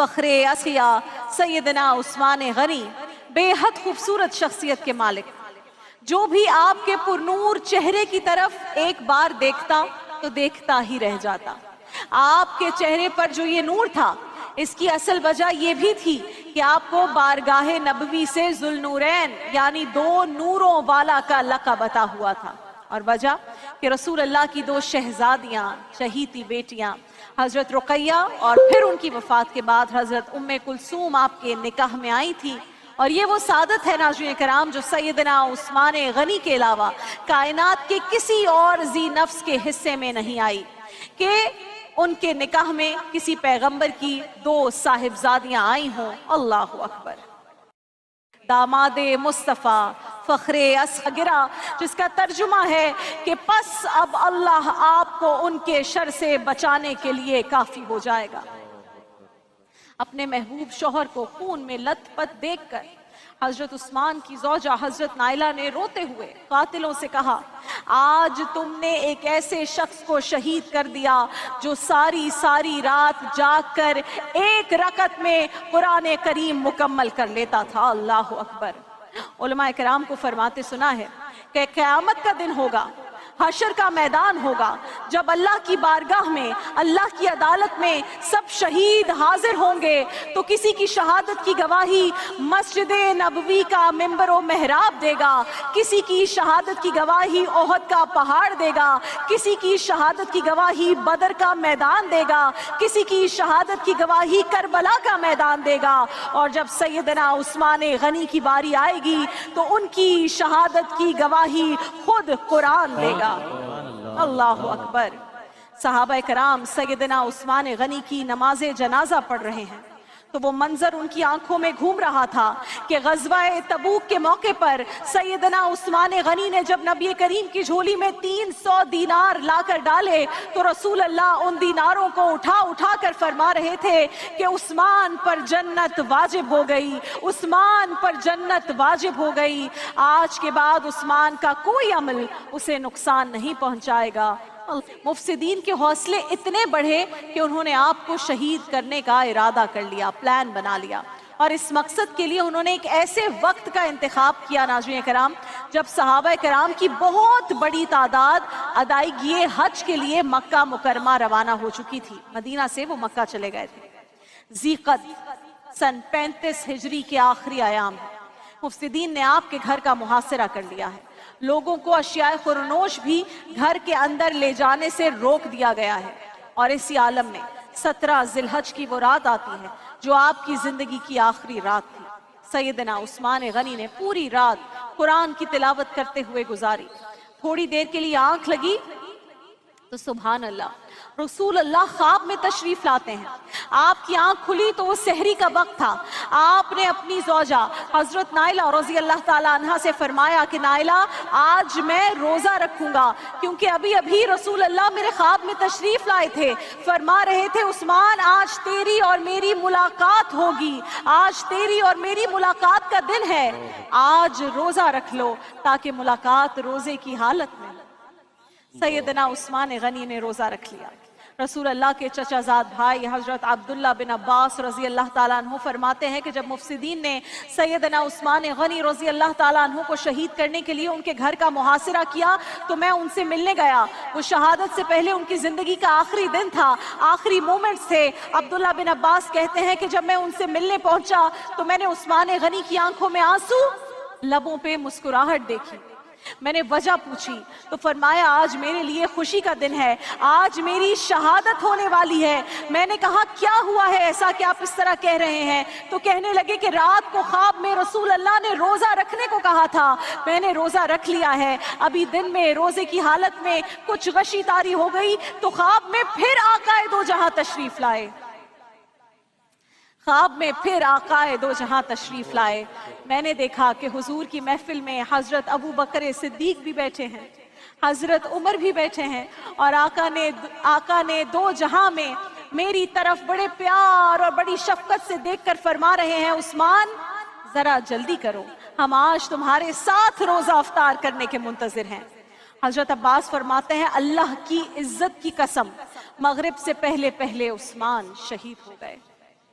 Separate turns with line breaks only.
فخر اسقیا سیدنا عثمان غنی بے حد خوبصورت شخصیت کے مالک، جو بھی آپ کے پرنور چہرے کی طرف ایک بار دیکھتا تو دیکھتا ہی رہ جاتا۔ آپ کے چہرے پر جو یہ نور تھا، اس کی اصل وجہ یہ بھی تھی کہ آپ کو بارگاہ نبوی سے ذوالنورین یعنی دو نوروں والا کا لقب عطا ہوا تھا، اور وجہ کہ رسول اللہ کی دو شہزادیاں، شہیدی بیٹیاں حضرت رقیہ اور پھر ان کی وفات کے بعد حضرت ام کلثوم آپ کے نکاح میں آئی تھی، اور یہ وہ سعادت ہے ناظرین کرام جو سیدنا عثمان غنی کے علاوہ کائنات کے کسی اور ذی نفس کے حصے میں نہیں آئی، کہ ان کے نکاح میں کسی پیغمبر کی دو صاحبزادیاں آئی ہوں۔ اللہ اکبر۔ داماد مصطفیٰ فخر اصغرا، جس کا ترجمہ ہے کہ پس اب اللہ آپ کو ان کے شر سے بچانے کے لیے کافی ہو جائے گا۔ اپنے محبوب شوہر کو خون میں لت پت دیکھ کر حضرت عثمان کی زوجہ حضرت نائلہ نے روتے ہوئے قاتلوں سے کہا، آج تم نے ایک ایسے شخص کو شہید کر دیا جو ساری رات جاگ کر ایک رکعت میں قرآن کریم مکمل کر لیتا تھا۔ اللہ اکبر۔ علماء کرام کو فرماتے سنا ہے کہ قیامت کا دن ہوگا، حشر کا میدان ہوگا، جب اللہ کی بارگاہ میں، اللہ کی عدالت میں سب شہید حاضر ہوں گے، تو کسی کی شہادت کی گواہی مسجد نبوی کا ممبر و محراب دے گا، کسی کی شہادت کی گواہی احد کا پہاڑ دے گا، کسی کی شہادت کی گواہی بدر کا میدان دے گا، کسی کی شہادت کی گواہی کربلا کا میدان دے گا، اور جب سیدنا عثمان غنی کی باری آئے گی تو ان کی شہادت کی گواہی خود قرآن دے گا۔ اللہ اکبر۔ صحابہ کرام سیدنا عثمان غنی کی نماز جنازہ پڑھ رہے ہیں تو وہ منظر ان کی آنکھوں میں گھوم رہا تھا کہ غزوہ تبوک کے موقع پر سیدنا عثمان غنی نے جب نبی کریم کی جھولی میں 300 دینار لا کر ڈالے تو رسول اللہ ان دیناروں کو اٹھا کر فرما رہے تھے کہ عثمان پر جنت واجب ہو گئی، عثمان پر جنت واجب ہو گئی، آج کے بعد عثمان کا کوئی عمل اسے نقصان نہیں پہنچائے گا۔ مفسدین کے حوصلے اتنے بڑھے کہ انہوں نے آپ کو شہید کرنے کا ارادہ کر لیا، پلان بنا لیا، اور اس مقصد کے لیے انہوں نے ایک ایسے وقت کا انتخاب کیا ناظرین کرام جب صحابہ کرام کی بہت بڑی تعداد ادائیگی حج کے لیے مکہ مکرمہ روانہ ہو چکی تھی۔ مدینہ سے وہ مکہ چلے گئے تھے۔ ذی قعدہ سن 35 ہجری کے آخری ایام مفسدین نے آپ کے گھر کا محاصرہ کر لیا ہے، لوگوں کو اشیاء خورنوش بھی گھر کے اندر لے جانے سے روک دیا گیا ہے، اور اسی عالم میں 17 ذی الحج کی وہ رات آتی ہے جو آپ کی زندگی کی آخری رات تھی۔ سیدنا عثمان غنی نے پوری رات قرآن کی تلاوت کرتے ہوئے گزاری۔ تھوڑی دیر کے لیے آنکھ لگی تو سبحان اللہ رسول اللہ خواب میں تشریف لاتے ہیں۔ آپ کی آنکھ کھلی تو وہ سحری کا وقت تھا۔ آپ نے اپنی زوجہ حضرت نائلہ رضی اللہ تعالیٰ عنہا سے فرمایا کہ نائلہ آج میں روزہ رکھوں گا، کیونکہ ابھی رسول اللہ میرے خواب میں تشریف لائے تھے، فرما رہے تھے عثمان آج تیری اور میری ملاقات ہوگی، آج تیری اور میری ملاقات کا دن ہے، آج روزہ رکھ لو تاکہ ملاقات روزے کی حالت میں۔ سیدنا عثمان غنی نے روزہ رکھ لیا۔ رسول اللہ کے چچا زاد بھائی حضرت عبداللہ بن عباس رضی اللہ تعالیٰ عنہ فرماتے ہیں کہ جب مفسدین نے سیدنا عثمان غنی رضی اللہ تعالیٰ عنہ کو شہید کرنے کے لیے ان کے گھر کا محاصرہ کیا تو میں ان سے ملنے گیا۔ وہ شہادت سے پہلے ان کی زندگی کا آخری دن تھا، آخری مومنٹس تھے۔ عبداللہ بن عباس کہتے ہیں کہ جب میں ان سے ملنے پہنچا تو میں نے عثمان غنی کی آنکھوں میں آنسو، لبوں پہ مسکراہٹ دیکھی۔ میں نے وجہ پوچھی تو فرمایا آج میرے لیے خوشی کا دن ہے، آج میری شہادت ہونے والی ہے۔ میں نے کہا کیا ہوا ہے ایسا کہ آپ اس طرح کہہ رہے ہیں؟ تو کہنے لگے کہ رات کو خواب میں رسول اللہ نے روزہ رکھنے کو کہا تھا، میں نے روزہ رکھ لیا ہے، ابھی دن میں روزے کی حالت میں کچھ غشی طاری ہو گئی تو خواب میں پھر آقائے دو جہاں تشریف لائے، خواب میں پھر آقائے دو جہاں تشریف لائے۔ میں نے دیکھا کہ حضور کی محفل میں حضرت ابو بکر صدیق بھی بیٹھے ہیں، حضرت عمر بھی بیٹھے ہیں، اور آقا نے دو جہاں میں میری طرف بڑے پیار اور بڑی شفقت سے دیکھ کر فرما رہے ہیں عثمان ذرا جلدی کرو، ہم آج تمہارے ساتھ روزہ افطار کرنے کے منتظر ہیں۔ حضرت عباس فرماتے ہیں اللہ کی عزت کی قسم، مغرب سے پہلے عثمان شہید ہو گئے۔